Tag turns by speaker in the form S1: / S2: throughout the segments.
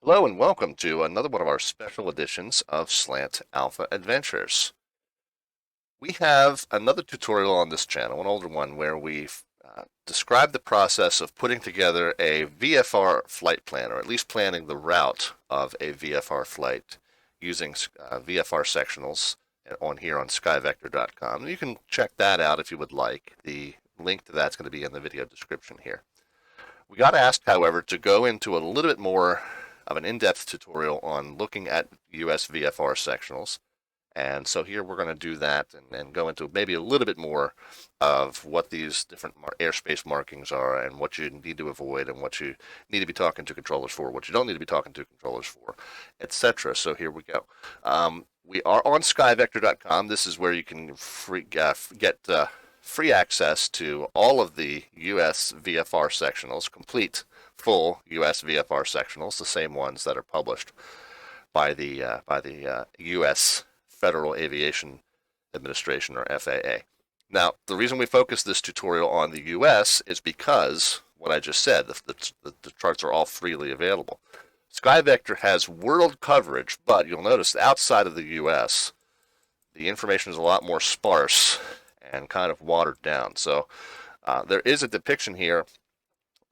S1: Hello and welcome to another one of our special editions of Slant Alpha Adventures. We have another tutorial on this channel, an older one, where we've described the process of putting together a VFR flight plan, or at least planning the route of a VFR flight using VFR Sectionals on here on SkyVector.com. You can check that out if you would like. The link to that's going to be in the video description here. We got asked, however, to go into a little bit more of an in-depth tutorial on looking at US VFR sectionals. And so here we're going to do that and go into maybe a little bit more of what these different airspace markings are and what you need to avoid and what you need to be talking to controllers for, what you don't need to be talking to controllers for, etc. So here we go. We are on SkyVector.com. This is where you can get free access to all of the US VFR sectionals, complete full US VFR sectionals, the same ones that are published by the US Federal Aviation Administration, or FAA. Now, the reason we focus this tutorial on the US is because what I just said, the charts are all freely available. SkyVector has world coverage, but you'll notice outside of the US, the information is a lot more sparse and kind of watered down. So there is a depiction here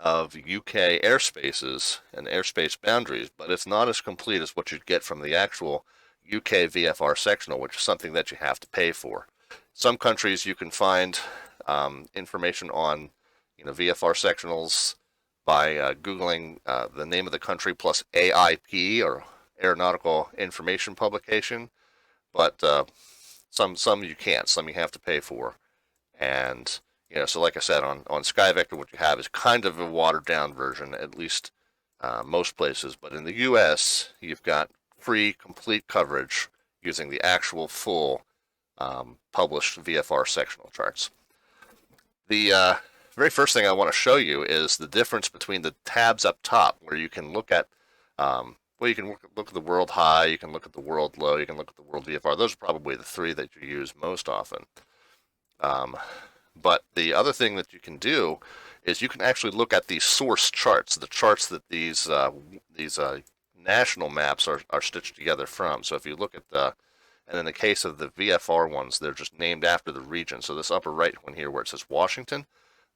S1: of UK airspaces and airspace boundaries, but it's not as complete as what you'd get from the actual UK VFR sectional, which is something that you have to pay for. Some countries you can find information on, VFR sectionals by Googling the name of the country plus AIP, or Aeronautical Information Publication, but some you can't, some you have to pay for. And so like I said, on SkyVector, what you have is kind of a watered down version, at least most places. But in the US, you've got free, complete coverage using the actual full published VFR sectional charts. The very first thing I want to show you is the difference between the tabs up top, where you can look at you can look at the world high, you can look at the world low, you can look at the world VFR. Those are probably the three that you use most often. But the other thing that you can do is you can actually look at the source charts, the charts that these national maps are stitched together from. So if you look at and in the case of the VFR ones, they're just named after the region. So this upper right one here where it says Washington,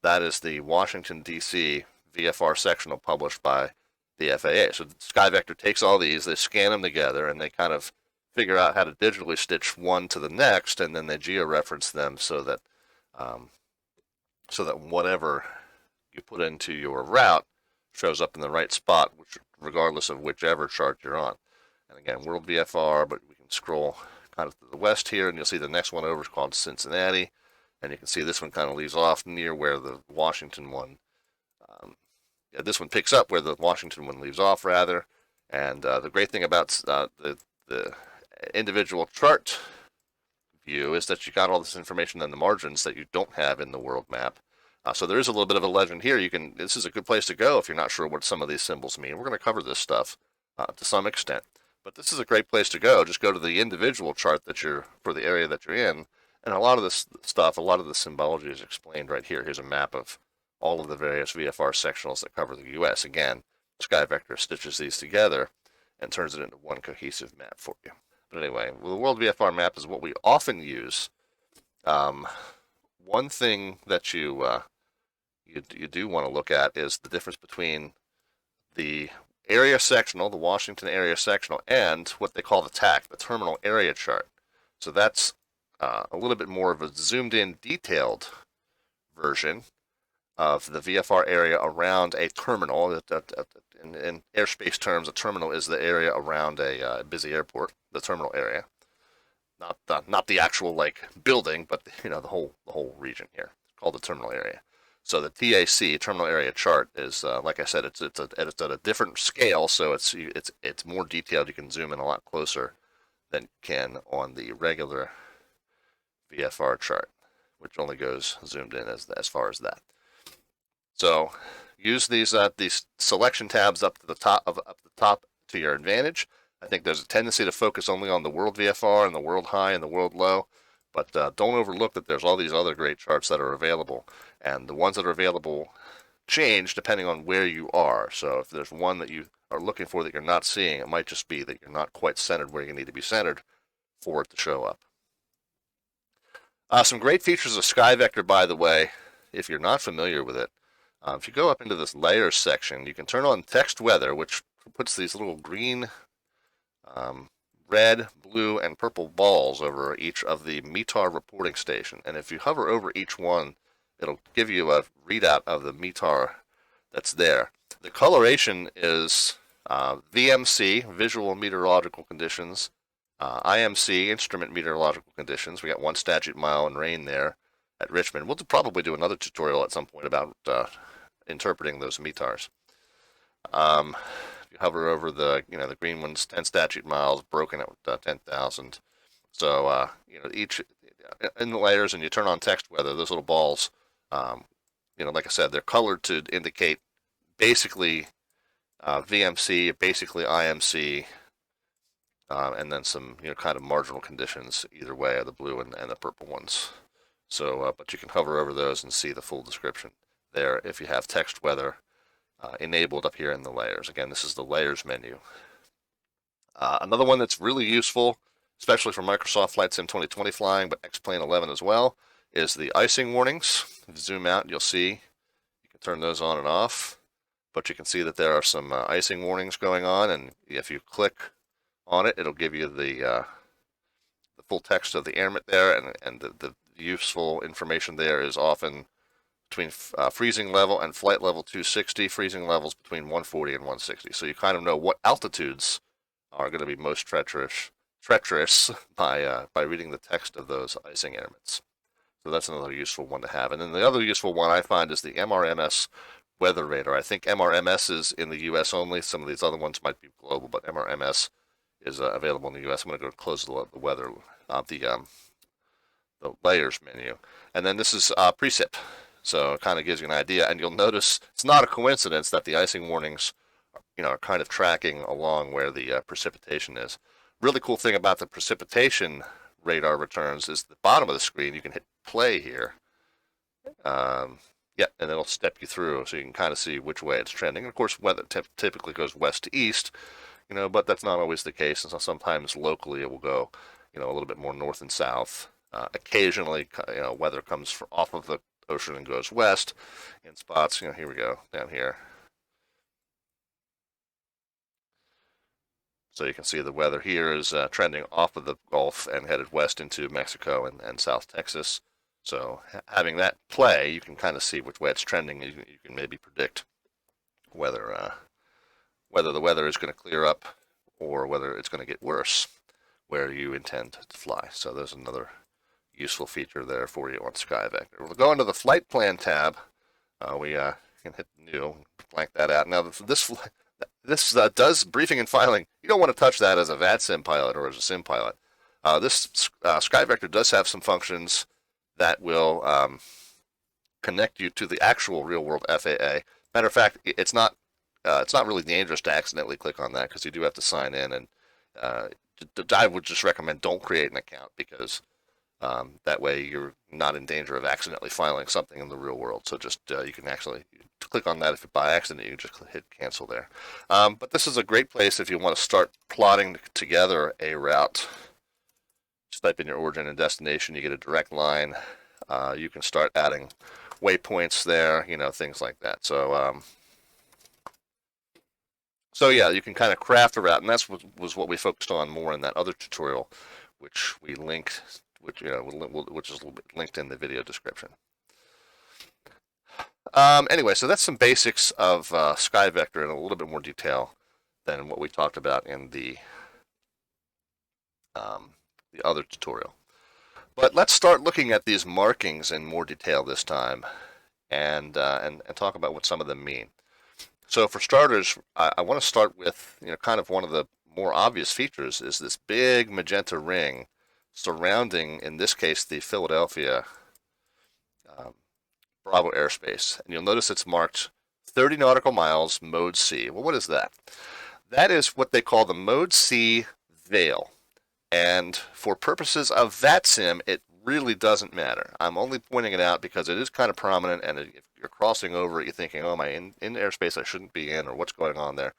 S1: that is the Washington, D.C. VFR sectional published by the FAA. So SkyVector takes all these, they scan them together, and they kind of figure out how to digitally stitch one to the next, and then they georeference them so that whatever you put into your route shows up in the right spot, regardless of whichever chart you're on. And again, World VFR, but we can scroll kind of to the west here, and you'll see the next one over is called Cincinnati, and you can see this one kind of leaves off near where the Washington one, this one picks up where the Washington one leaves off, rather. And the great thing about the individual chart view is that you got all this information in the margins that you don't have in the world map. So there is a little bit of a legend here. This is a good place to go if you're not sure what some of these symbols mean. We're going to cover this stuff to some extent, but this is a great place to go. Just go to the individual chart for the area that you're in, and a lot of this stuff, a lot of the symbology is explained right here. Here's a map of all of the various VFR sectionals that cover the U.S. Again, SkyVector stitches these together and turns it into one cohesive map for you. But anyway, the World VFR map is what we often use. One thing that you do want to look at is the difference between the area sectional, the Washington area sectional, and what they call the TAC, the terminal area chart. So that's a little bit more of a zoomed in, detailed version of the VFR area around a terminal. In airspace terms, a terminal is the area around a busy airport, the terminal area. Not the actual building, but the whole region here. It's called the terminal area. So the TAC, terminal area chart, is like I said, it's at a different scale, so it's more detailed. You can zoom in a lot closer than you can on the regular VFR chart, which only goes zoomed in as far as that. So use these selection tabs up the top to your advantage. I think there's a tendency to focus only on the World VFR and the World High and the World Low, but don't overlook that there's all these other great charts that are available, and the ones that are available change depending on where you are. So if there's one that you are looking for that you're not seeing, it might just be that you're not quite centered where you need to be centered for it to show up. Some great features of SkyVector, by the way, if you're not familiar with it. If you go up into this layers section, you can turn on text weather, which puts these little green, red, blue, and purple balls over each of the METAR reporting station. And if you hover over each one, it'll give you a readout of the METAR that's there. The coloration is VMC, visual meteorological conditions, IMC, instrument meteorological conditions. We got 1 statute mile and rain there at Richmond. We'll probably do another tutorial at some point about interpreting those METARs. If you hover over the, the green ones, 10 statute miles, broken at 10,000. So, each in the layers, and you turn on text weather, those little balls, like I said, they're colored to indicate basically VMC, basically IMC, and then some, kind of marginal conditions either way are the blue and the purple ones. So, but you can hover over those and see the full description there if you have text weather enabled up here in the layers. Again, this is the layers menu. Another one that's really useful, especially for Microsoft Flight Sim 2020 flying, but X-Plane 11 as well, is the icing warnings. If you zoom out, you'll see you can turn those on and off, but you can see that there are some icing warnings going on, and if you click on it, it'll give you the full text of the Airmet there, and the useful information there is often between freezing level and flight level 260, freezing levels between 140 and 160. So you kind of know what altitudes are going to be most treacherous by reading the text of those icing Airmets. So that's another useful one to have. And then the other useful one I find is the MRMS weather radar. I think MRMS is in the U.S. only. Some of these other ones might be global, but MRMS is available in the U.S. I'm going to go close the weather, the layers menu. And then this is precip. So it kind of gives you an idea, and you'll notice it's not a coincidence that the icing warnings, are kind of tracking along where the precipitation is. Really cool thing about the precipitation radar returns is the bottom of the screen. You can hit play here, and it'll step you through, so you can kind of see which way it's trending. And of course, weather typically goes west to east, but that's not always the case. And so sometimes locally it will go, a little bit more north and south. Occasionally, weather comes off of the ocean and goes west in spots. Here we go, down here. So you can see the weather here is trending off of the Gulf and headed west into Mexico and South Texas. So having that play, you can kind of see which way it's trending. You can maybe predict whether the weather is going to clear up or whether it's going to get worse where you intend to fly. So there's another useful feature there for you on SkyVector. We'll go into the Flight Plan tab. We can hit new, blank that out. Now this does briefing and filing. You don't want to touch that as a VATSIM pilot or as a sim pilot. This SkyVector does have some functions that will connect you to the actual real-world FAA. Matter of fact, it's not really dangerous to accidentally click on that because you do have to sign in, and I would just recommend don't create an account because that way you're not in danger of accidentally filing something in the real world. So just you can actually click on that if by accident. You can just hit cancel there. But this is a great place if you want to start plotting together a route. Just type in your origin and destination. You get a direct line. You can start adding waypoints there, things like that. So yeah, you can kind of craft a route, and that's was what we focused on more in that other tutorial, which we linked, which is a little bit linked in the video description. Anyway, so that's some basics of SkyVector in a little bit more detail than what we talked about in the other tutorial. But let's start looking at these markings in more detail this time, and talk about what some of them mean. So for starters, I want to start with kind of one of the more obvious features is this big magenta ring surrounding, in this case, the Philadelphia Bravo airspace. And you'll notice it's marked 30 nautical miles, Mode C. Well, what is that? That is what they call the Mode C veil. And for purposes of VATSIM, it really doesn't matter. I'm only pointing it out because it is kind of prominent, and if you're crossing over it, you're thinking, oh, am I in airspace I shouldn't be in, or what's going on there?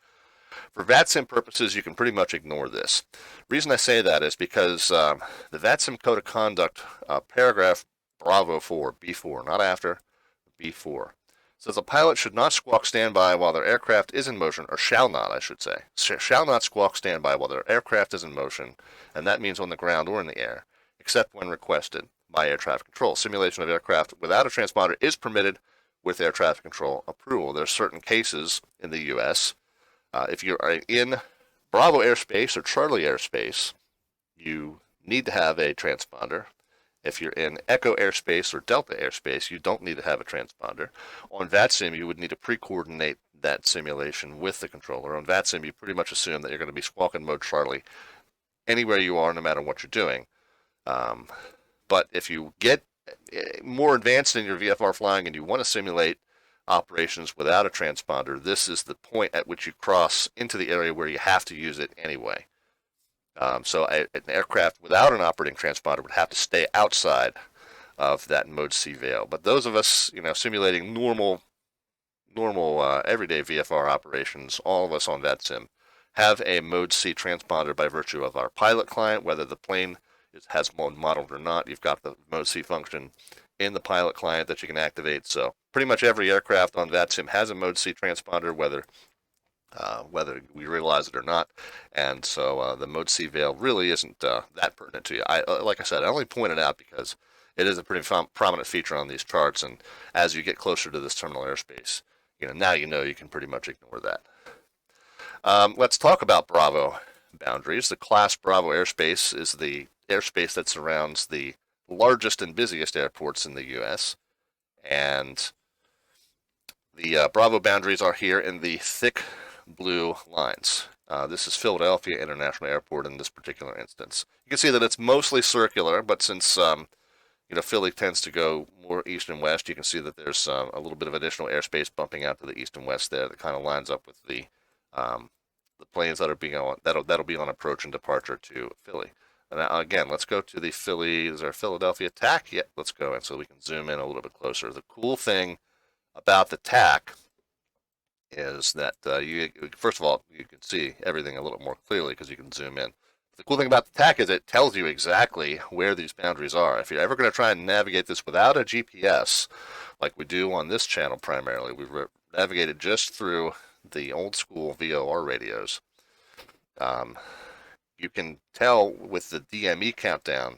S1: For VATSIM purposes, you can pretty much ignore this. The reason I say that is because the VATSIM Code of Conduct, paragraph Bravo 4, B4, not after, B4, says a pilot should not squawk standby while their aircraft is in motion, or shall not, I should say. Shall not squawk standby while their aircraft is in motion, and that means on the ground or in the air, except when requested by air traffic control. Simulation of aircraft without a transponder is permitted with air traffic control approval. There are certain cases in the U.S. If you are in Bravo airspace or Charlie airspace, you need to have a transponder. If you're in Echo airspace or Delta airspace, you don't need to have a transponder. On VATSIM, you would need to pre-coordinate that simulation with the controller. On VATSIM, you pretty much assume that you're going to be squawking mode Charlie anywhere you are, no matter what you're doing. But if you get more advanced in your VFR flying and you want to simulate operations without a transponder, this is the point at which you cross into the area where you have to use it anyway. So an aircraft without an operating transponder would have to stay outside of that mode C veil. But those of us, simulating normal everyday VFR operations, all of us on VATSIM have a mode C transponder by virtue of our pilot client, whether the plane has mode modeled or not. You've got the mode C function in the pilot client that you can activate. So pretty much every aircraft on VATSIM has a mode C transponder, whether we realize it or not. And so the mode C veil really isn't that pertinent to you. Like I said, I only point it out because it is a pretty prominent feature on these charts, and as you get closer to this terminal airspace, now you can pretty much ignore that. Let's talk about Bravo boundaries. The class Bravo airspace is the airspace that surrounds the largest and busiest airports in the U.S., and the Bravo boundaries are here in the thick blue lines. This is Philadelphia International Airport in this particular instance. You can see that it's mostly circular, but since Philly tends to go more east and west, you can see that there's a little bit of additional airspace bumping out to the east and west there that kind of lines up with the planes that are being on that'll be on approach and departure to Philly. And now, again, let's go to the Philly. Is there a Philadelphia TAC? Yeah, let's go in so we can zoom in a little bit closer. The cool thing about the TAC is that first of all, you can see everything a little more clearly because you can zoom in. The cool thing about the TAC is it tells you exactly where these boundaries are. If you're ever going to try and navigate this without a GPS, like we do on this channel primarily, we've navigated just through the old school VOR radios. You can tell with the DME countdown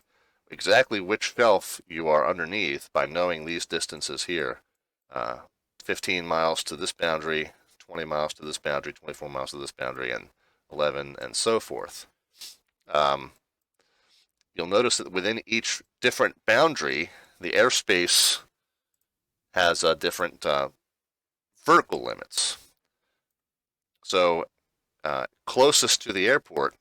S1: exactly which shelf you are underneath by knowing these distances here. 15 miles to this boundary, 20 miles to this boundary, 24 miles to this boundary, and 11, and so forth. You'll notice that within each different boundary, the airspace has different vertical limits. So closest to the airport,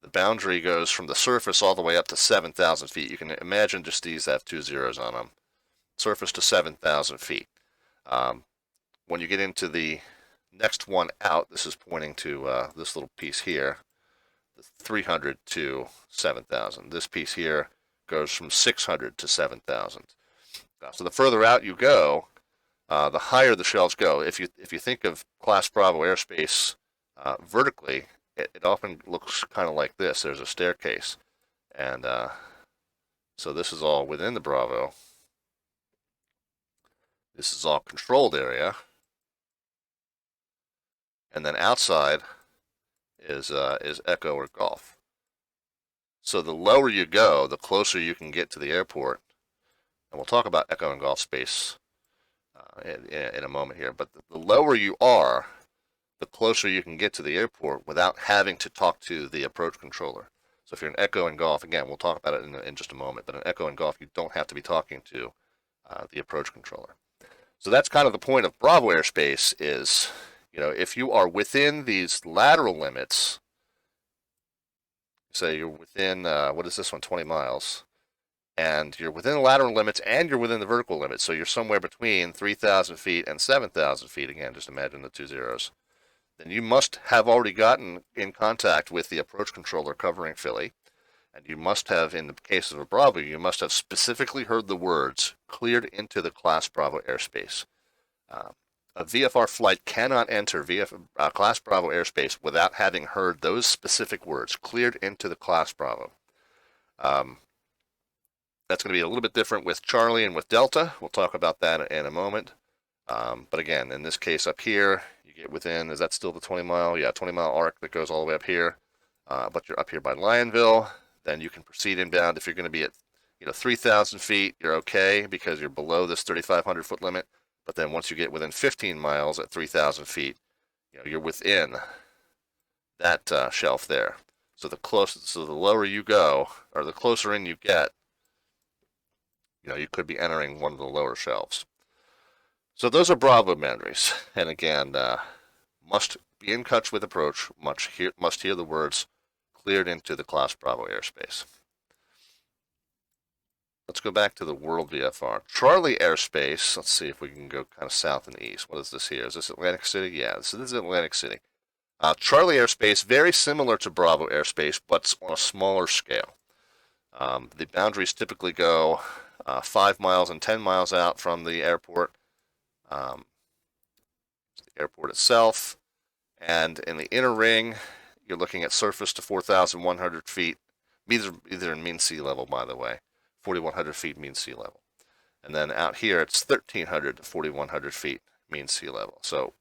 S1: the boundary goes from the surface all the way up to 7,000 feet. You can imagine just these have 2 zeros on them. Surface to 7,000 feet. When you get into the next one out, this is pointing to this little piece here, 300 to 7,000. This piece here goes from 600 to 7,000. So the further out you go, the higher the shelves go. If you think of Class Bravo airspace vertically, it often looks kind of like this. There's a staircase, and so this is all within the Bravo. This is all controlled area, and then outside is Echo or Golf. So the lower you go, the closer you can get to the airport, and we'll talk about Echo and Golf space in a moment here. But the lower you are, the closer you can get to the airport without having to talk to the approach controller. So if you're in Echo and Golf, again, we'll talk about it in just a moment, but in Echo and Golf, you don't have to be talking to the approach controller. So that's kind of the point of Bravo airspace is, if you are within these lateral limits, say you're within, what is this one, 20 miles, and you're within the lateral limits and you're within the vertical limits, so you're somewhere between 3,000 feet and 7,000 feet, again, just imagine the 2 zeros, then you must have already gotten in contact with the approach controller covering Philly. And you must have, in the case of a Bravo, you must have specifically heard the words cleared into the Class Bravo airspace. A VFR flight cannot enter Class Bravo airspace without having heard those specific words cleared into the Class Bravo. That's going to be a little bit different with Charlie and with Delta. We'll talk about that in a moment. But again, in this case up here, you get within, is that still the 20-mile? Yeah, 20-mile arc that goes all the way up here. But you're up here by Lionville. Then you can proceed inbound. If you're going to be at 3,000 feet, you're okay because you're below this 3,500 foot limit. But then once you get within 15 miles at 3,000 feet, you're within that shelf there. So the lower you go, or the closer in you get, you could be entering one of the lower shelves. So those are Bravo boundaries, and again, must be in touch with approach. Must hear the words cleared into the Class Bravo airspace. Let's go back to the World VFR. Charlie airspace, let's see if we can go kind of south and east. What is this here? Is this Atlantic City? Yeah, this is Atlantic City. Charlie airspace, very similar to Bravo airspace, but on a smaller scale. The boundaries typically go 5 miles and 10 miles out from the airport. The airport itself. And in the inner ring, you're looking at surface to 4,100 feet. These are in mean sea level, by the way. 4,100 feet mean sea level. And then out here, it's 1,300 to 4,100 feet mean sea level. So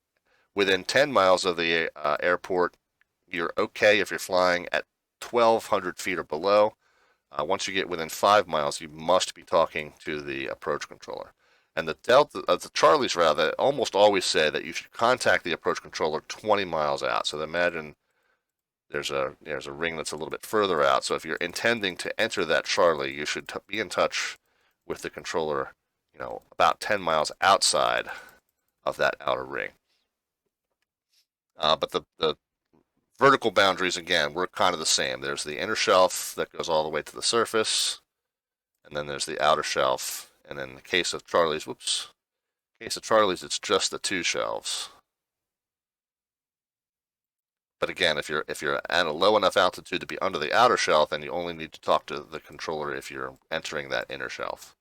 S1: within 10 miles of the airport, you're okay if you're flying at 1,200 feet or below. Once you get within 5 miles, you must be talking to the approach controller. And the Charlies rather almost always say that you should contact the approach controller 20 miles out. So imagine there's a ring that's a little bit further out. So if you're intending to enter that Charlie, you should be in touch with the controller, about 10 miles outside of that outer ring. But the vertical boundaries, again, we're kind of the same. There's the inner shelf that goes all the way to the surface, and then there's the outer shelf. And in the case of Charlie's, it's just the 2 shelves. But again, if you're at a low enough altitude to be under the outer shelf, then you only need to talk to the controller if you're entering that inner shelf.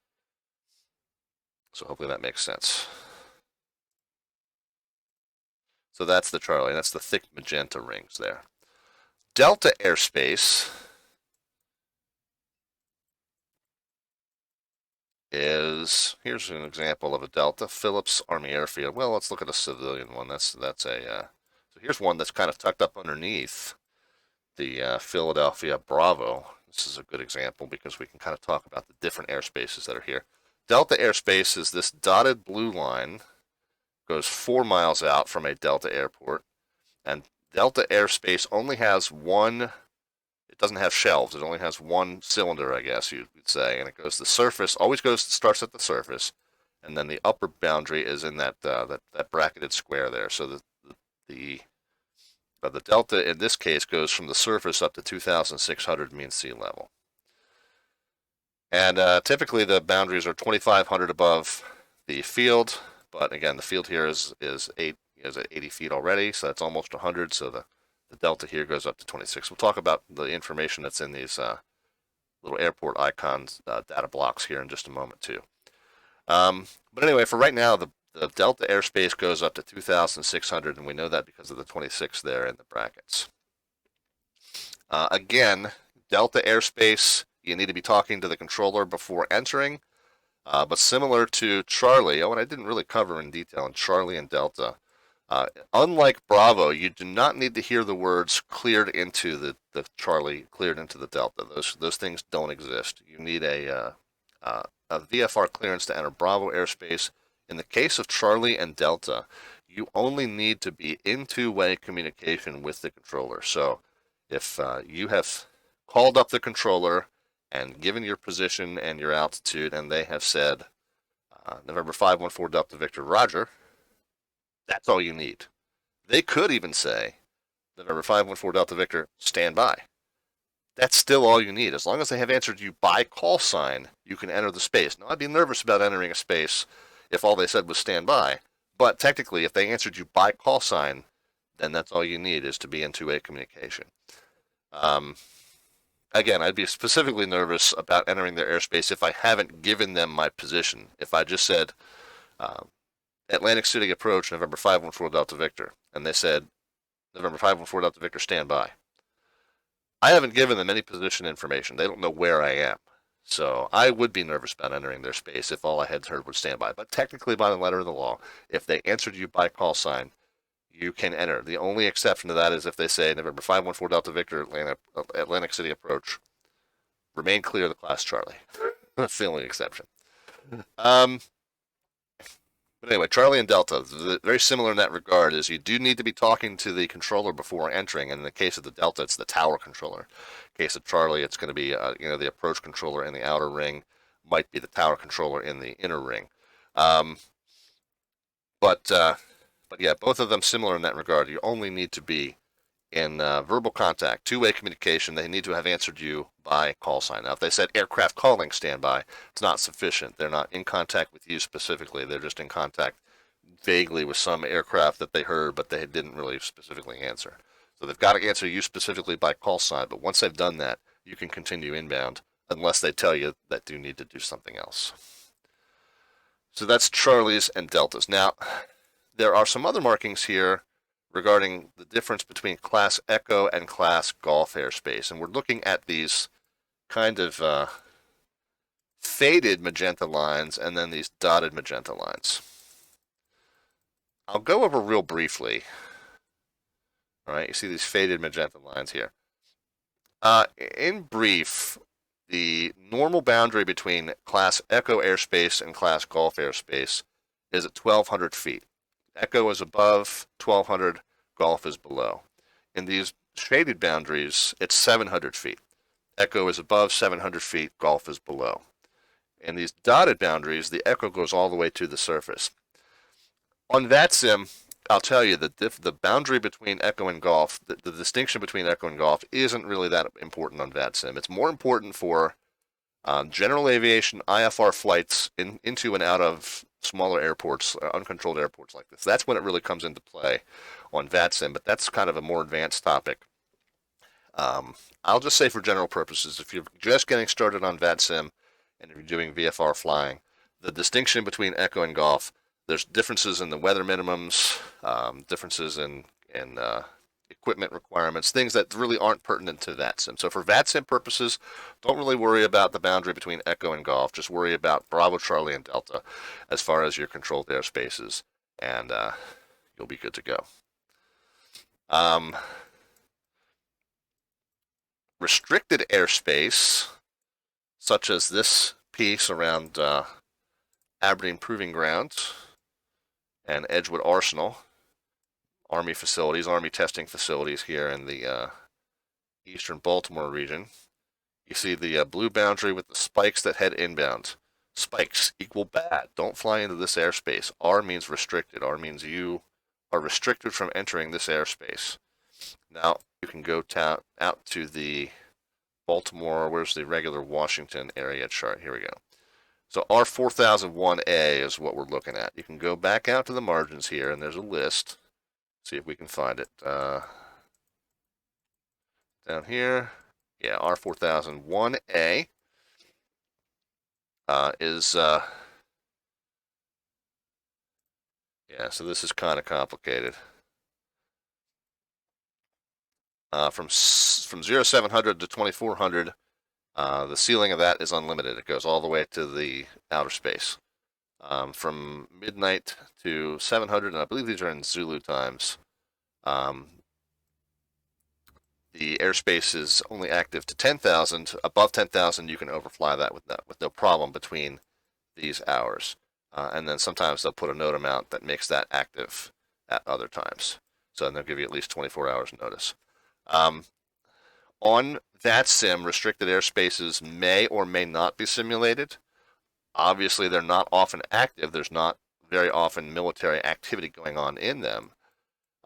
S1: So hopefully that makes sense. So that's the Charlie. That's the thick magenta rings there. Delta airspace here's an example of a Delta Phillips Army Airfield. Well, let's look at a civilian one. So here's one that's kind of tucked up underneath the Philadelphia Bravo. This is a good example because we can kind of talk about the different airspaces that are here. Delta airspace is this dotted blue line, goes 4 miles out from a Delta airport, and Delta airspace only has one. It doesn't have shelves. It only has one cylinder, I guess you'd say, and it goes to the surface. Always starts at the surface, and then the upper boundary is in that bracketed square there. So the Delta in this case goes from the surface up to 2,600 mean sea level, and typically the boundaries are 2,500 above the field. But again, the field here is at 80 feet already, so that's almost 100. So the Delta here goes up to 26. We'll talk about the information that's in these little airport icons, data blocks here in just a moment too. But anyway, for right now, the Delta airspace goes up to 2,600, and we know that because of the 26 there in the brackets. Again, Delta airspace, you need to be talking to the controller before entering, but similar to Charlie, and I didn't really cover in detail in Charlie and Delta, unlike Bravo, you do not need to hear the words cleared into the Charlie, cleared into the Delta. Those things don't exist. You need a VFR clearance to enter Bravo airspace. In the case of Charlie and Delta, you only need to be in two-way communication with the controller. So if you have called up the controller and given your position and your altitude, and they have said, November 514 Delta Victor, Roger, that's all you need. They could even say, November 514 Delta Victor, stand by. That's still all you need. As long as they have answered you by call sign, you can enter the space. Now, I'd be nervous about entering a space if all they said was stand by. But technically, if they answered you by call sign, then that's all you need is to be in two-way communication. again, I'd be specifically nervous about entering their airspace if I haven't given them my position. If I just said, Atlantic City approach, November 514 Delta Victor, and they said, November 514 Delta Victor, stand by. I haven't given them any position information. They don't know where I am. So I would be nervous about entering their space if all I had heard was stand by. But technically, by the letter of the law, if they answered you by call sign, you can enter. The only exception to that is if they say November 514 Delta Victor, Atlantic City approach, remain clear of the class Charlie. That's the only exception. But anyway, Charlie and Delta, very similar in that regard, is you do need to be talking to the controller before entering. And in the case of the Delta, it's the tower controller. In the case of Charlie, it's going to be the approach controller in the outer ring, might be the tower controller in the inner ring. But yeah, both of them similar in that regard. You only need to be in verbal contact, two-way communication. They need to have answered you by call sign. Now, if they said aircraft calling standby, it's not sufficient. They're not in contact with you specifically. They're just in contact vaguely with some aircraft that they heard, but they didn't really specifically answer. So they've got to answer you specifically by call sign, but once they've done that, you can continue inbound unless they tell you that you need to do something else. So that's Charlies and Deltas. Now, there are some other markings here regarding the difference between Class Echo and Class Golf airspace. And we're looking at these kind of faded magenta lines and then these dotted magenta lines. I'll go over real briefly. All right, you see these faded magenta lines here. In brief, the normal boundary between Class Echo airspace and Class Golf airspace is at 1,200 feet. Echo is above 1,200, Golf is below. In these shaded boundaries, it's 700 feet. Echo is above 700 feet, Golf is below. In these dotted boundaries, the Echo goes all the way to the surface. On VATSIM, I'll tell you that the boundary between Echo and Golf, the distinction between Echo and Golf isn't really that important on VATSIM. It's more important for general aviation IFR flights into and out of smaller airports, uncontrolled airports like this. That's when it really comes into play on VATSIM, but that's kind of a more advanced topic. I'll just say for general purposes, if you're just getting started on VATSIM and if you're doing VFR flying, the distinction between Echo and Golf, there's differences in the weather minimums, differences in equipment requirements, things that really aren't pertinent to VATSIM. So for VATSIM purposes, don't really worry about the boundary between Echo and Golf. Just worry about Bravo, Charlie, and Delta as far as your controlled airspaces, and you'll be good to go. Restricted airspace, such as this piece around Aberdeen Proving Ground and Edgewood Arsenal, Army facilities, Army testing facilities here in the eastern Baltimore region. You see the blue boundary with the spikes that head inbound. Spikes equal bad. Don't fly into this airspace. R means restricted. R means you are restricted from entering this airspace. Now you can go out to the Baltimore, where's the regular Washington area chart? Here we go. So R4001A is what we're looking at. You can go back out to the margins here, and there's a list. See if we can find it. Down here, yeah, R4001A is, yeah, so this is kind of complicated. From 0700 to 2400, the ceiling of that is unlimited. It goes all the way to the outer space. From midnight to 700, and I believe these are in Zulu times. The airspace is only active to 10,000. Above 10,000, you can overfly that with no problem between these hours. And then sometimes they'll put a note amount that makes that active at other times. So they'll give you at least 24 hours notice. On VATSIM, restricted airspaces may or may not be simulated. Obviously, they're not often active. There's not very often military activity going on in them.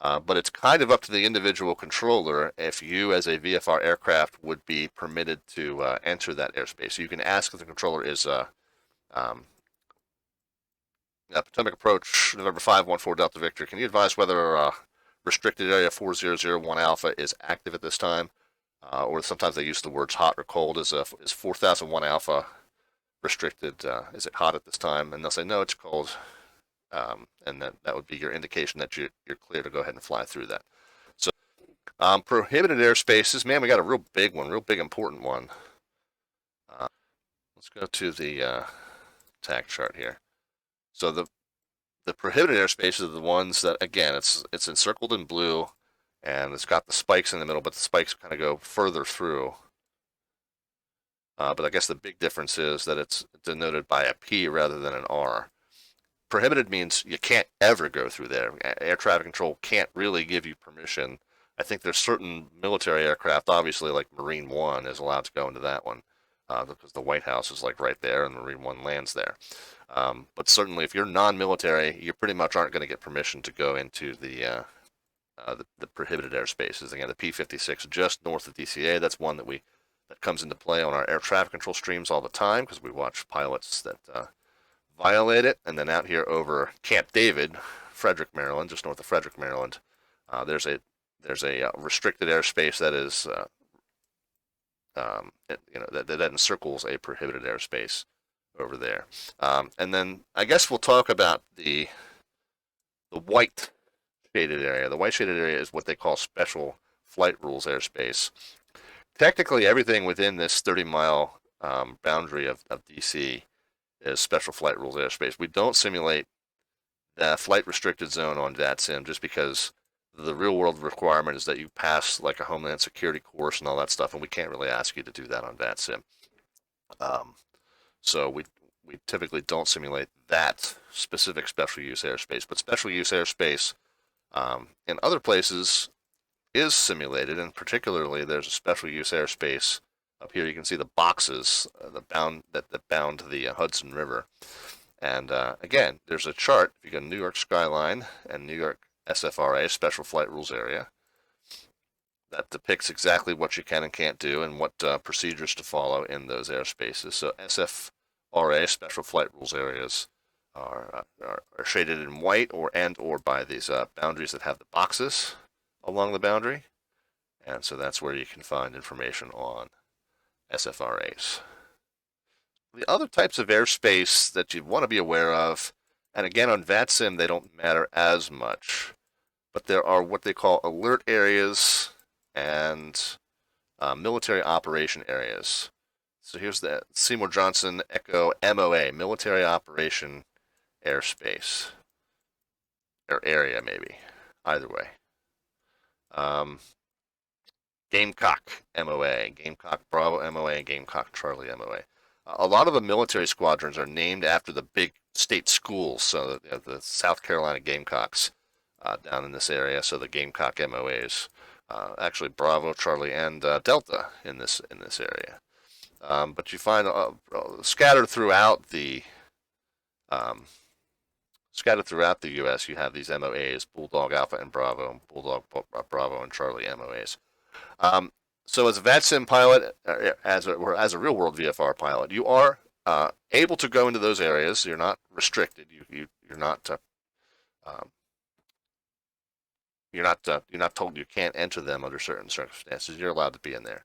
S1: But it's kind of up to the individual controller if you, as a VFR aircraft, would be permitted to enter that airspace. You can ask if the controller is Potomac approach, November 514 Delta Victor. Can you advise whether restricted area 4001 Alpha is active at this time? or sometimes they use the words hot or cold. Is 4001 alpha restricted? Is it hot at this time? And they'll say, no, it's cold. And that would be your indication that you're clear to go ahead and fly through that. So prohibited airspaces, man, we got a real big one, real big important one. Let's go to the TAC chart here. So the prohibited airspaces are the ones that, again, it's encircled in blue, and it's got the spikes in the middle, but the spikes kind of go further through. But I guess the big difference is that it's denoted by a P rather than an R. Prohibited means you can't ever go through there. Air traffic control can't really give you permission. I think there's certain military aircraft, obviously like Marine One is allowed to go into that one, because the White House is like right there and Marine One lands there. But certainly if you're non-military, you pretty much aren't going to get permission to go into the prohibited airspaces. Again, the P-56 just north of DCA, that's one that comes into play on our air traffic control streams all the time because we watch pilots that violate it. And then out here over Camp David, Frederick, Maryland, just north of Frederick, Maryland, there's a restricted airspace that is that encircles a prohibited airspace over there. And then I guess we'll talk about the white shaded area. The white shaded area is what they call special flight rules airspace. Technically, everything within this 30-mile boundary of DC is special flight rules airspace. We don't simulate the flight restricted zone on VATSIM just because the real world requirement is that you pass like a Homeland Security course and all that stuff, and we can't really ask you to do that on VATSIM. So we typically don't simulate that specific special use airspace, but special use airspace in other places is simulated, and particularly there's a special use airspace up here. You can see the boxes that bound the Hudson River. And again, there's a chart. If you go to New York Skyline and New York SFRA, Special Flight Rules Area, that depicts exactly what you can and can't do and what procedures to follow in those airspaces. So SFRA, Special Flight Rules Areas, are shaded in white or by these boundaries that have the boxes along the boundary. And so that's where you can find information on SFRAs. The other types of airspace that you want to be aware of, and again on VATSIM they don't matter as much, but there are what they call alert areas and military operation areas. So here's the Seymour Johnson Echo MOA, military operation airspace, or area maybe, either way. Gamecock MOA, Gamecock Bravo MOA, Gamecock Charlie MOA. A lot of the military squadrons are named after the big state schools, so the South Carolina Gamecocks down in this area, so the Gamecock MOAs. Actually Bravo, Charlie, and Delta in this area. But you find scattered throughout the U.S. you have these MOAs, Bulldog Alpha and Bravo, Bulldog Bravo and Charlie MOAs. So as a VATSIM pilot, as a real-world VFR pilot, you are able to go into those areas. You're not restricted. You're not told you can't enter them under certain circumstances. You're allowed to be in there.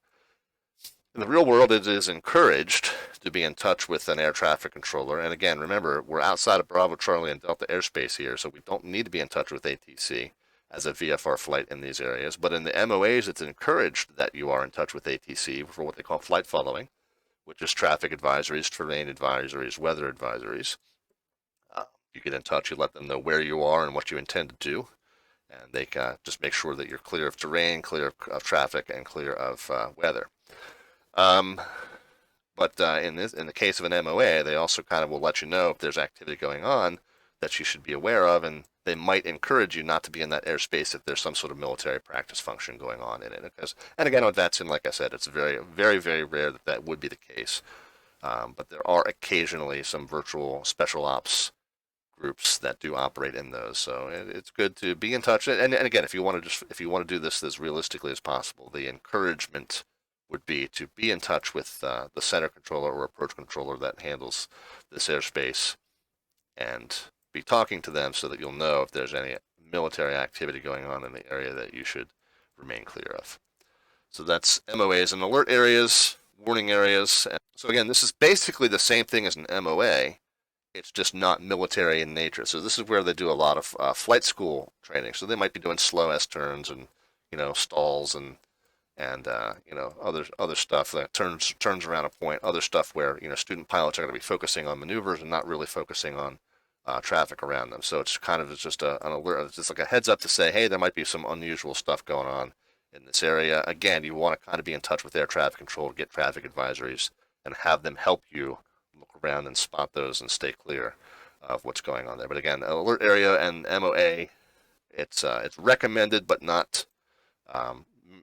S1: In the real world, it is encouraged to be in touch with an air traffic controller. And again, remember, we're outside of Bravo, Charlie, and Delta airspace here, so we don't need to be in touch with ATC as a VFR flight in these areas. But in the MOAs, it's encouraged that you are in touch with ATC for what they call flight following, which is traffic advisories, terrain advisories, weather advisories. You get in touch, you let them know where you are and what you intend to do, and they just make sure that you're clear of terrain, clear of traffic, and clear of weather. But in the case of an MOA, they also kind of will let you know if there's activity going on that you should be aware of, and they might encourage you not to be in that airspace if there's some sort of military practice function going on in it. And again, on VATSIM, like I said, it's very, very, very rare that would be the case. But there are occasionally some virtual special ops groups that do operate in those. So it's good to be in touch. And again, if you want to do this as realistically as possible, the encouragement would be to be in touch with the center controller or approach controller that handles this airspace and be talking to them so that you'll know if there's any military activity going on in the area that you should remain clear of. So that's MOAs and alert areas, warning areas. So again, this is basically the same thing as an MOA. It's just not military in nature. So this is where they do a lot of flight school training. So they might be doing slow S-turns and, stalls and other stuff that turns around a point. Other stuff where student pilots are going to be focusing on maneuvers and not really focusing on traffic around them. So it's just an alert. It's just like a heads up to say, hey, there might be some unusual stuff going on in this area. Again, you want to kind of be in touch with air traffic control to get traffic advisories and have them help you look around and spot those and stay clear of what's going on there. But again, alert area and MOA, it's recommended but not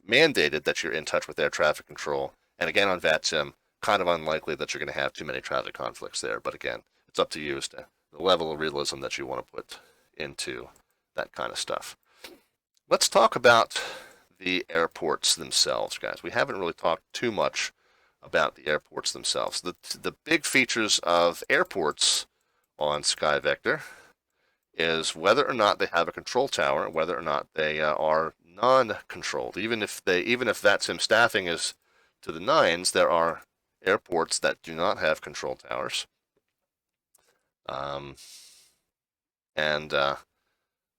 S1: mandated that you're in touch with air traffic control. And again, on VATSIM, kind of unlikely that you're going to have too many traffic conflicts there. But again, it's up to you as to the level of realism that you want to put into that kind of stuff. Let's talk about the airports themselves, guys. We haven't really talked too much about the airports themselves. The big features of airports on SkyVector is whether or not they have a control tower, and whether or not they are non-controlled. Even if VATSIM staffing is to the nines, there are airports that do not have control towers.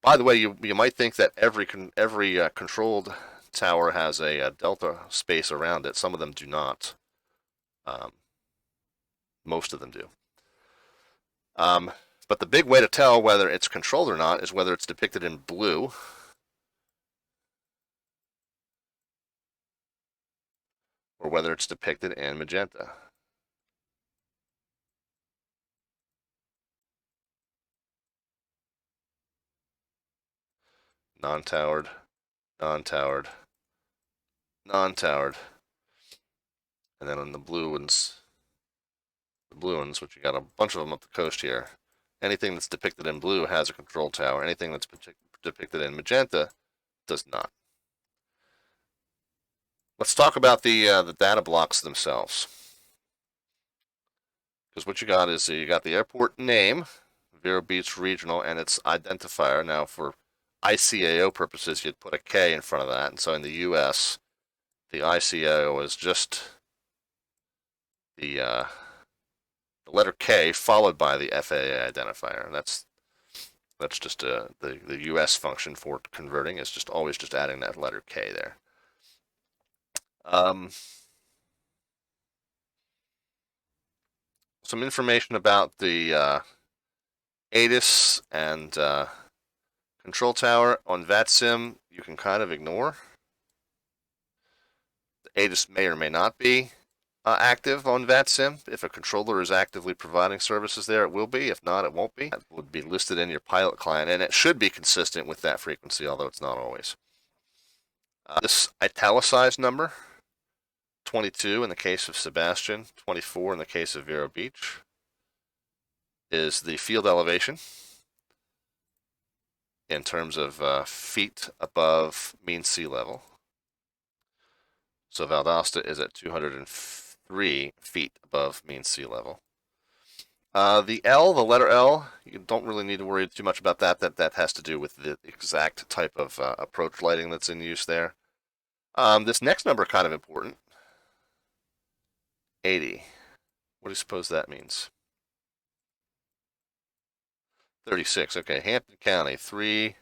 S1: By the way, you might think that every controlled tower has a delta space around it. Some of them do not. Most of them do. But the big way to tell whether it's controlled or not is whether it's depicted in blue or whether it's depicted in magenta. Non-towered, non-towered, non-towered. And then on the blue ones, which you got a bunch of them up the coast here, anything that's depicted in blue has a control tower. Anything that's depicted in magenta does not. Let's talk about the data blocks themselves. Because what you got is you got the airport name, Vero Beach Regional, and its identifier. Now, for ICAO purposes, you'd put a K in front of that. And so in the US, the ICAO is just the letter K followed by the FAA identifier. And that's just the US function for converting. Is just always just adding that letter K there. Some information about the ATIS and control tower on VATSIM you can kind of ignore. The ATIS may or may not be active on VATSIM. If a controller is actively providing services there, it will be. If not, it won't be. That would be listed in your pilot client, and it should be consistent with that frequency, although it's not always. This italicized number, 22 in the case of Sebastian, 24 in the case of Vero Beach, is the field elevation in terms of feet above mean sea level. So Valdosta is at 203 feet above mean sea level. The letter L, you don't really need to worry too much about that. That has to do with the exact type of approach lighting that's in use there. This next number kind of important. 80. What do you suppose that means? 36. Okay, Hampton County, 3,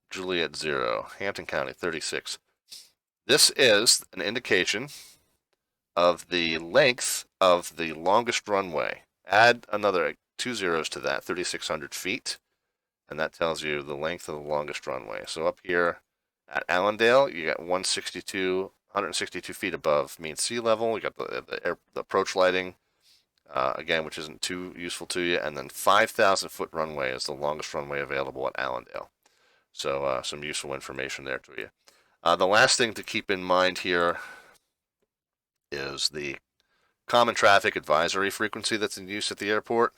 S1: Juliet 0. Hampton County, 36. This is an indication of the length of the longest runway. Add another 2 zeros to that, 3,600 feet, and that tells you the length of the longest runway. So up here at Allendale, you got 162 feet above mean sea level. You got the approach lighting, again, which isn't too useful to you, and then 5,000-foot runway is the longest runway available at Allendale. So some useful information there to you. The last thing to keep in mind here is the common traffic advisory frequency that's in use at the airport.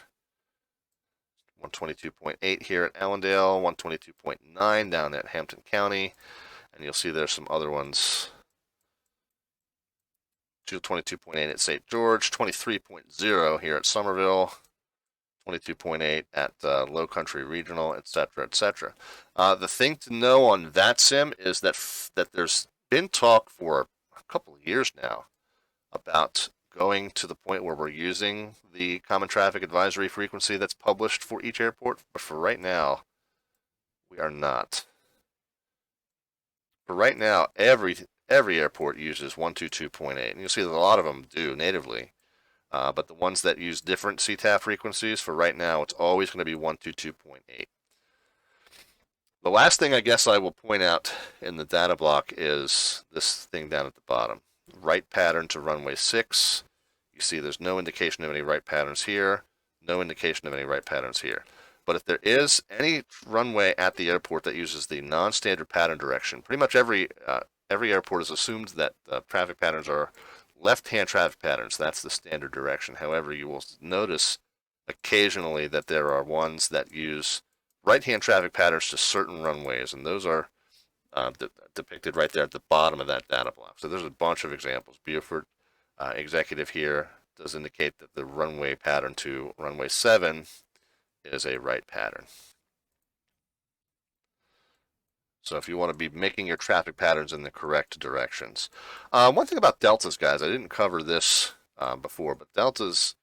S1: 122.8 here at Allendale, 122.9 down at Hampton County, and you'll see there's some other ones. 22.8 at St. George, 23.0 here at Somerville, 22.8 at Low Country Regional, etc., etc. The thing to know on VATSIM is that there's been talk for a couple of years now about going to the point where we're using the common traffic advisory frequency that's published for each airport, but for right now, we are not. For right now, every airport uses 122.8, and you'll see that a lot of them do natively. But the ones that use different CTAF frequencies, for right now, it's always going to be 122.8. The last thing I guess I will point out in the data block is this thing down at the bottom. Right pattern to runway 6. You see there's no indication of any right patterns here, no indication of any right patterns here. But if there is any runway at the airport that uses the non-standard pattern direction, pretty much every airport has assumed that traffic patterns are left-hand traffic patterns. That's the standard direction. However, you will notice occasionally that there are ones that use right-hand traffic patterns to certain runways, and those are depicted right there at the bottom of that data block. So there's a bunch of examples. Beaufort Executive here does indicate that the runway pattern to runway 7 is a right pattern. So if you want to be making your traffic patterns in the correct directions. One thing about deltas, guys, I didn't cover this before, but deltas,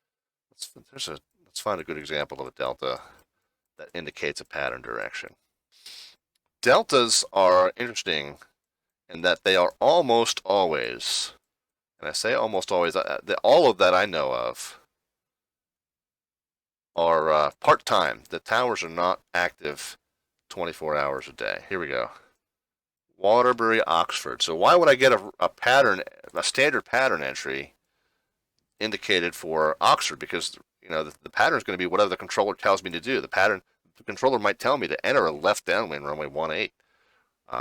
S1: let's find a good example of a delta that indicates a pattern direction. Deltas are interesting in that they are almost always, and I say almost always, all of that I know of are part-time. The towers are not active 24 hours a day. Here we go. Waterbury, Oxford. So why would I get a pattern, a standard pattern entry indicated for Oxford? Because the pattern is going to be whatever the controller tells me to do. The controller might tell me to enter a left downwind runway 18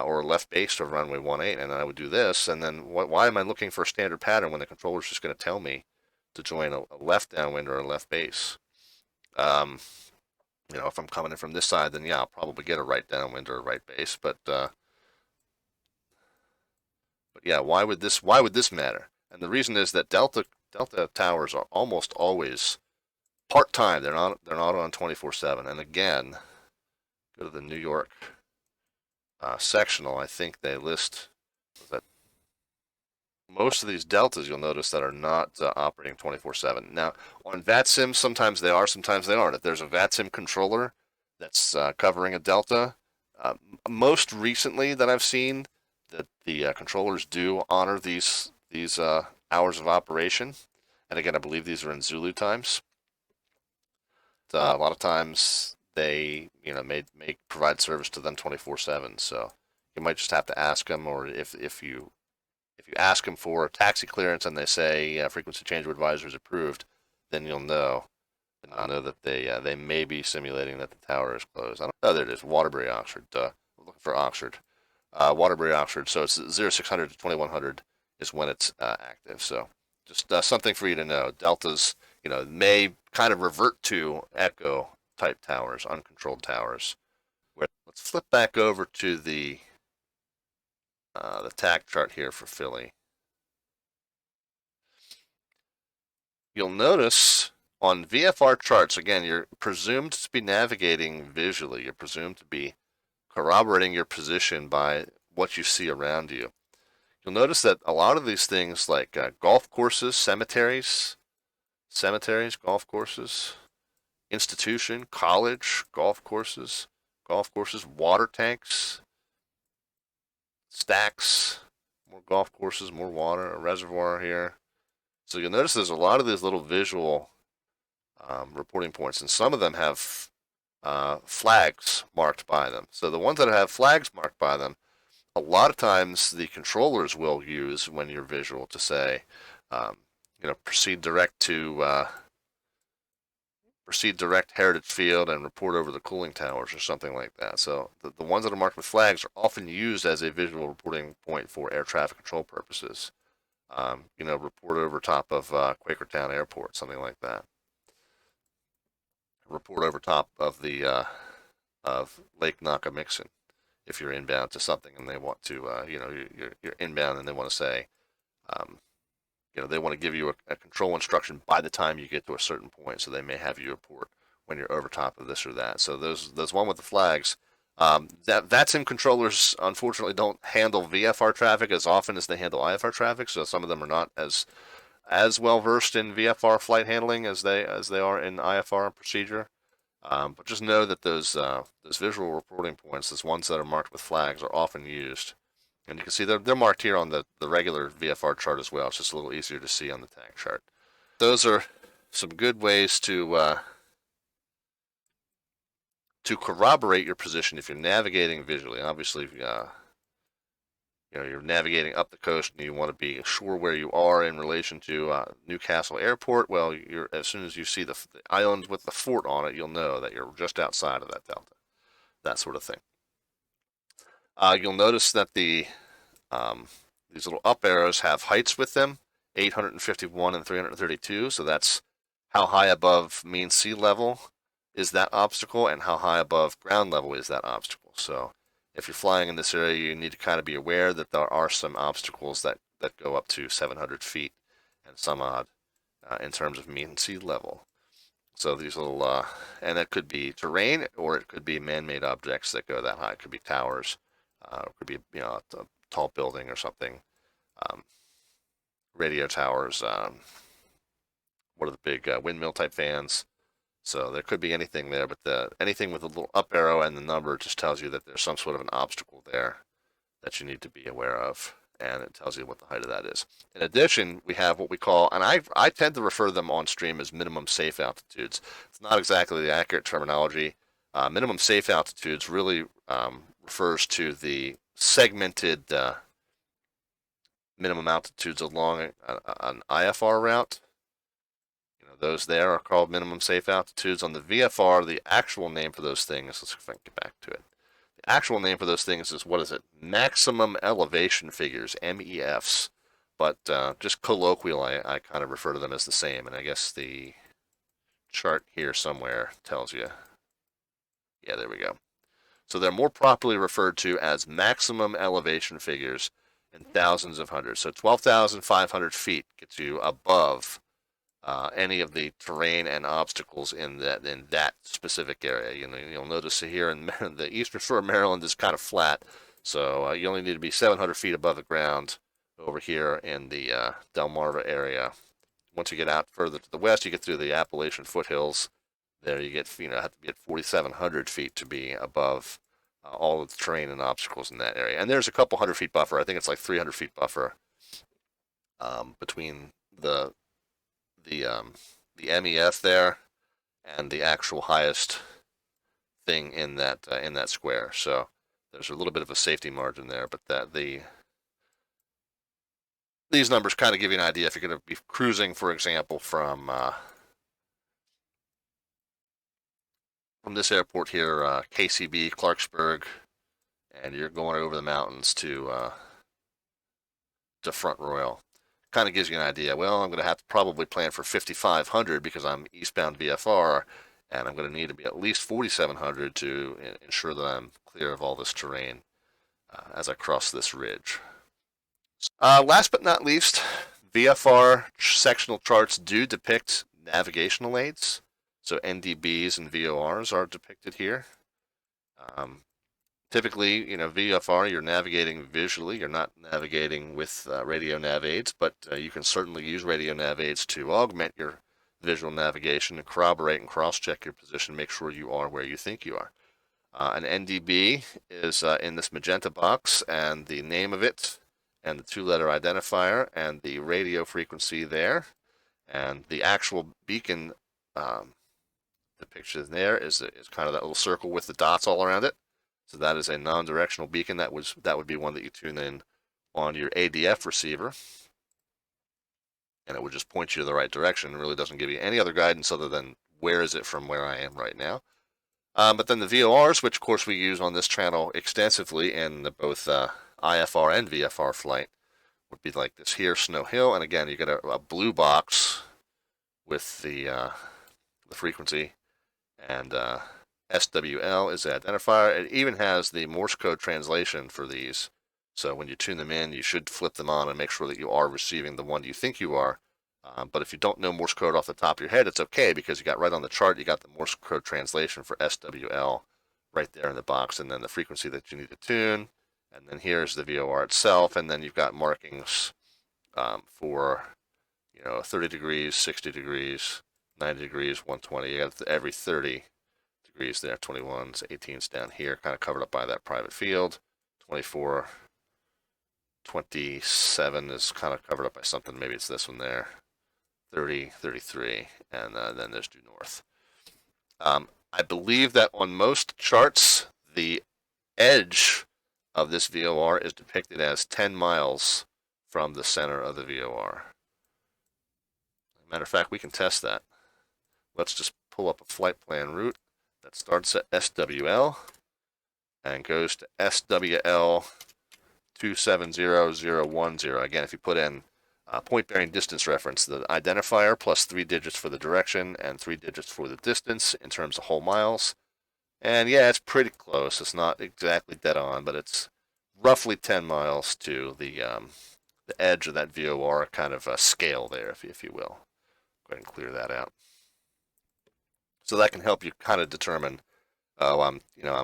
S1: or a left base to runway 18, and I would do this. And then why am I looking for a standard pattern when the controller is just going to tell me to join a left downwind or a left base? If I'm coming in from this side, then yeah, I'll probably get a right downwind or a right base. But yeah, why would this matter? And the reason is that Delta towers are almost always part-time. They're not on 24/7. And again, go to the New York sectional. I think they list that most of these deltas, you'll notice, that are not operating 24/7. Now, on VATSIM, sometimes they are, sometimes they aren't. If there's a VATSIM controller that's covering a delta, most recently that I've seen, that the controllers do honor these hours of operation. And again, I believe these are in Zulu times. A lot of times they may provide service to them 24/7. So you might just have to ask them, or if you ask them for a taxi clearance and they say frequency change advisor is approved, then you'll know. And you'll know that they may be simulating that the tower is closed. Oh, there it is, Waterbury, Oxford. We're looking for Oxford. Waterbury, Oxford. So it's 0600 to 2100 is when it's active. So just something for you to know. Deltas, may kind of revert to echo type towers, uncontrolled towers. Let's flip back over to the TAC chart here for Philly. You'll notice on VFR charts, again, you're presumed to be navigating visually. You're presumed to be corroborating your position by what you see around you. You'll notice that a lot of these things, like golf courses, cemeteries, golf courses, institution, college, golf courses, water tanks, stacks, more golf courses, more water, a reservoir here. So you'll notice there's a lot of these little visual reporting points, and some of them have flags marked by them. So the ones that have flags marked by them, a lot of times the controllers will use when you're visual to say, proceed direct Heritage Field and report over the cooling towers or something like that. So the ones that are marked with flags are often used as a visual reporting point for air traffic control purposes. Report over top of Quakertown Airport, something like that. Report over top of the of Lake Nakamixon if you're inbound to something and they want to, you're inbound and they want to say, they want to give you a control instruction by the time you get to a certain point, so they may have you report when you're over top of this or that. So those one with the flags, That VATSIM controllers unfortunately don't handle VFR traffic as often as they handle IFR traffic, so some of them are not as well versed in VFR flight handling as they are in IFR procedure. But just know that those visual reporting points, those ones that are marked with flags, are often used. And you can see they're marked here on the regular VFR chart as well. It's just a little easier to see on the TAC chart. Those are some good ways to corroborate your position if you're navigating visually. Obviously, you're navigating up the coast and you want to be sure where you are in relation to Newcastle Airport. Well, as soon as you see the island with the fort on it, you'll know that you're just outside of that delta. That sort of thing. You'll notice that these little up arrows have heights with them, 851 and 332. So that's how high above mean sea level is that obstacle and how high above ground level is that obstacle. So if you're flying in this area, you need to kind of be aware that there are some obstacles that go up to 700 feet and some odd in terms of mean sea level. So these little, and that could be terrain or it could be man-made objects that go that high. It could be towers, it could be a tall building or something, radio towers. What are the big windmill type fans? So there could be anything there, but anything with a little up arrow and the number just tells you that there's some sort of an obstacle there that you need to be aware of, and it tells you what the height of that is. In addition, we have what we call, and I tend to refer to them on stream as minimum safe altitudes. It's not exactly the accurate terminology. Minimum safe altitudes really refers to the segmented minimum altitudes along an IFR route. Those there are called minimum safe altitudes. On the VFR, the actual name for those things, let's see if I can get back to it. The actual name for those things is, what is it? Maximum elevation figures, MEFs. But just colloquially, I kind of refer to them as the same. And I guess the chart here somewhere tells you. Yeah, there we go. So they're more properly referred to as maximum elevation figures in thousands of hundreds. So 12,500 feet gets you above any of the terrain and obstacles in that specific area. You'll notice here in the eastern shore of Maryland is kind of flat, so you only need to be 700 feet above the ground over here in the Delmarva area. Once you get out further to the west, you get through the Appalachian foothills. There you get, have to be at 4,700 feet to be above all of the terrain and obstacles in that area. And there's a couple 100-feet buffer. I think it's like 300 feet buffer between the MEF there and the actual highest thing in that square. So there's a little bit of a safety margin there, but these numbers kind of give you an idea if you're going to be cruising, for example, from this airport here, KCB, Clarksburg, and you're going over the mountains to Front Royal. Kind of gives you an idea. Well, I'm going to have to probably plan for 5,500 because I'm eastbound VFR, and I'm going to need to be at least 4,700 to ensure that I'm clear of all this terrain as I cross this ridge. Last but not least, VFR sectional charts do depict navigational aids. So NDBs and VORs are depicted here. Typically, VFR, you're navigating visually. You're not navigating with radio nav aids, but you can certainly use radio nav aids to augment your visual navigation and corroborate and cross-check your position, make sure you are where you think you are. An NDB is in this magenta box, and the name of it, and the two-letter identifier, and the radio frequency there, and the actual beacon depiction there is kind of that little circle with the dots all around it. So that is a non-directional beacon. That would be one that you tune in on your ADF receiver, and it would just point you to the right direction. It really doesn't give you any other guidance other than where is it from where I am right now. But then the VORs, which of course we use on this channel extensively in both IFR and VFR flight, would be like this here, Snow Hill, and again you get a blue box with the frequency, and SWL is the identifier. It even has the Morse code translation for these. So when you tune them in, you should flip them on and make sure that you are receiving the one you think you are. But if you don't know Morse code off the top of your head, it's okay because you got right on the chart, you got the Morse code translation for SWL right there in the box, and then the frequency that you need to tune, and then here's the VOR itself, and then you've got markings for 30 degrees, 60 degrees, 90 degrees, 120. You got every 30 degrees there, 21s, 18s down here, kind of covered up by that private field. 24, 27 is kind of covered up by something. Maybe it's this one there. 30, 33, and then there's due north. I believe that on most charts, the edge of this VOR is depicted as 10 miles from the center of the VOR. Matter of fact, we can test that. Let's just pull up a flight plan route that starts at SWL and goes to SWL 270010. Again, if you put in point bearing distance reference, the identifier plus 3 digits for the direction and 3 digits for the distance in terms of whole miles. And yeah, it's pretty close. It's not exactly dead on, but it's roughly 10 miles to the edge of that VOR kind of scale there, if you will. Go ahead and clear that out. So that can help you kind of determine, oh, I'm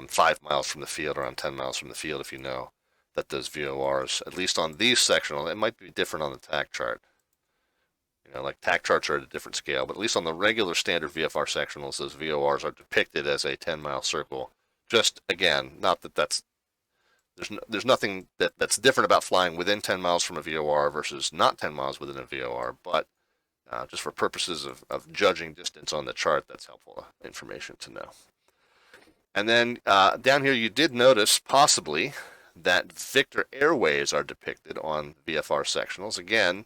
S1: 5 miles from the field, or I'm 10 miles from the field, if you know that those VORs, at least on these sectional, it might be different on the TAC chart. Like TAC charts are at a different scale, but at least on the regular standard VFR sectionals, those VORs are depicted as a 10-mile circle. Just, again, not that there's nothing that's different about flying within 10 miles from a VOR versus not 10 miles within a VOR, but just for purposes of judging distance on the chart, that's helpful information to know. And then down here, you did notice possibly that Victor airways are depicted on VFR sectionals. Again,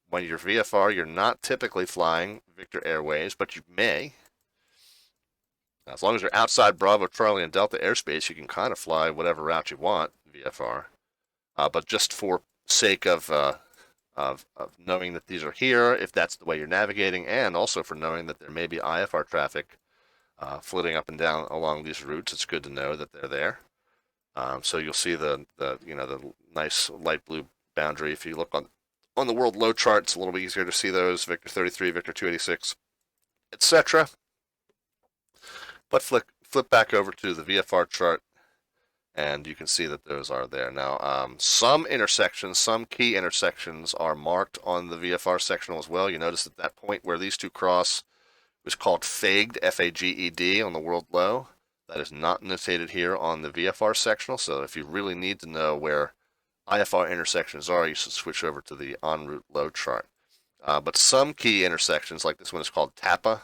S1: when you're VFR, you're not typically flying Victor airways, but you may. As long as you're outside Bravo, Charlie, and Delta airspace, you can kind of fly whatever route you want, VFR. But just for sake of knowing that these are here, if that's the way you're navigating, and also for knowing that there may be IFR traffic floating up and down along these routes, it's good to know that they're there. So you'll see the nice light blue boundary. If you look on the world low chart, it's a little bit easier to see those, Victor 33, Victor 286, etc. But flip back over to the VFR chart, and you can see that those are there. Now, some key intersections are marked on the VFR sectional as well. You notice at that point where these two cross was called FAGED, F-A-G-E-D, on the world low. That is not notated here on the VFR sectional, so if you really need to know where IFR intersections are, you should switch over to the en route low chart. But some key intersections, like this one is called TAPA,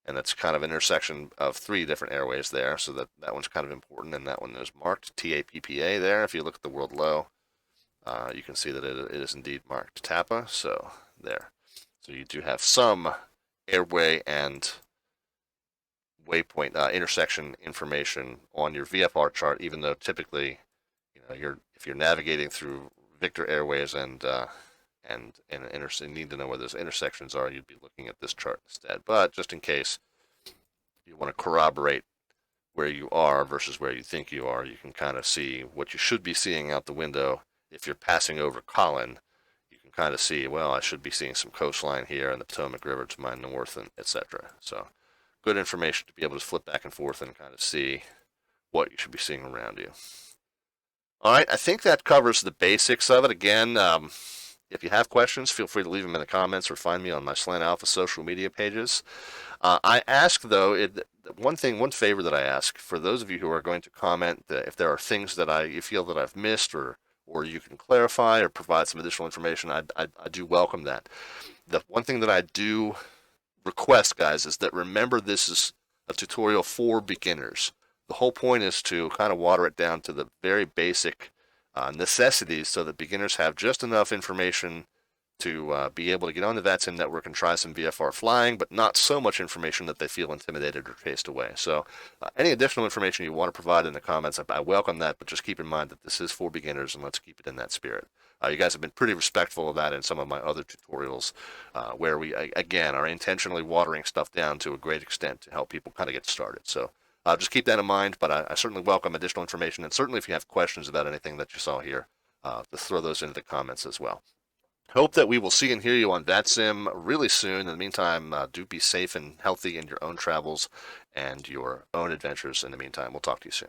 S1: and that's kind of an intersection of 3 different airways there, so that one's kind of important, and that one is marked TAPPA there. If you look at the world low, you can see that it is indeed marked TAPA, so there. So you do have some airway and waypoint intersection information on your VFR chart, even though typically, if you're navigating through Victor airways and need to know where those intersections are, you'd be looking at this chart instead. But just in case you want to corroborate where you are versus where you think you are, you can kind of see what you should be seeing out the window. If you're passing over Collin, you can kind of see, well, I should be seeing some coastline here and the Potomac River to my north, and etc. So good information to be able to flip back and forth and kind of see what you should be seeing around you. All right, I think that covers the basics of it. Again, if you have questions, feel free to leave them in the comments or find me on my Slant Alpha social media pages. I ask, though, one favor that I ask for those of you who are going to comment, if there are things that you feel that I've missed or you can clarify or provide some additional information, I do welcome that. The one thing that I do request, guys, is that remember this is a tutorial for beginners. The whole point is to kind of water it down to the very basic necessities so that beginners have just enough information to be able to get on the VATSIM network and try some VFR flying, but not so much information that they feel intimidated or chased away. So any additional information you want to provide in the comments, I welcome that, but just keep in mind that this is for beginners, and let's keep it in that spirit. You guys have been pretty respectful of that in some of my other tutorials where we, again, are intentionally watering stuff down to a great extent to help people kind of get started. So just keep that in mind, but I certainly welcome additional information, and certainly if you have questions about anything that you saw here, just throw those into the comments as well. Hope that we will see and hear you on VATSIM really soon. In the meantime, do be safe and healthy in your own travels and your own adventures. In the meantime, we'll talk to you soon.